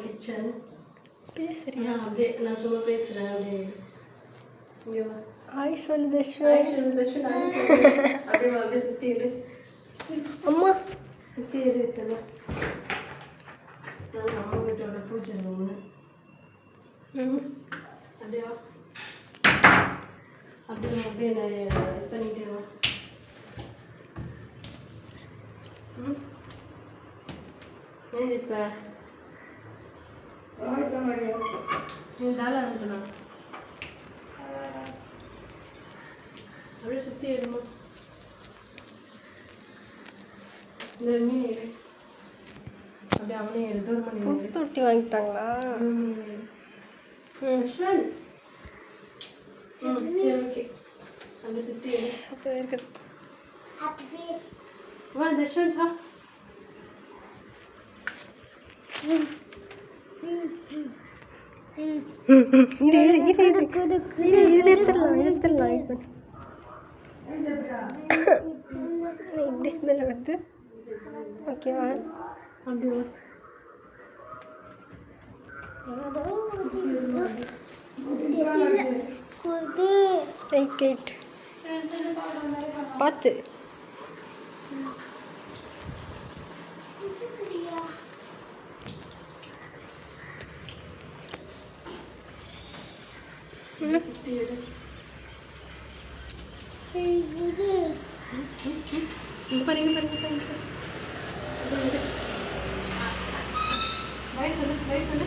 Kitchen. பேசுறியா? அப்படியே நான் சும்மா பேசுகிறேன். அப்படியே இங்கே வா. ஹாய் சொல்லு தஸ்வின். அப்படியே அப்படியே சுற்றி எடு. அம்மா சுற்றி எடுத்தல. நான் அம்மா வீட்டோட பூஜை ரூமு. அப்படியே வா. அப்படியே அப்படியே நிறைய இது பண்ணிட்டே வா. ஏன் இப்போ என் தாளை அனுப்பணும். அப்படியே சுற்றி எடுமா. இந்த மீன் எடு. அப்படியே அவனே எடு. தூரம் பண்ணி புது தொட்டி வாங்கிட்டாங்களா? யஷ்வந்த். சரி ஓகே. அப்படியே சுற்றி எடு. அப்போ இருக்குது. வா யஷ்வந்த் வா. இப்படி ஸ்மெல் வருது. ஓகேவா? அப்படியே வா. பார்த்து சுற்றி எடு. இங்கே பாருங்க பாருங்க பாருங்க. பாய் சொல்லு பாய் சொல்லு.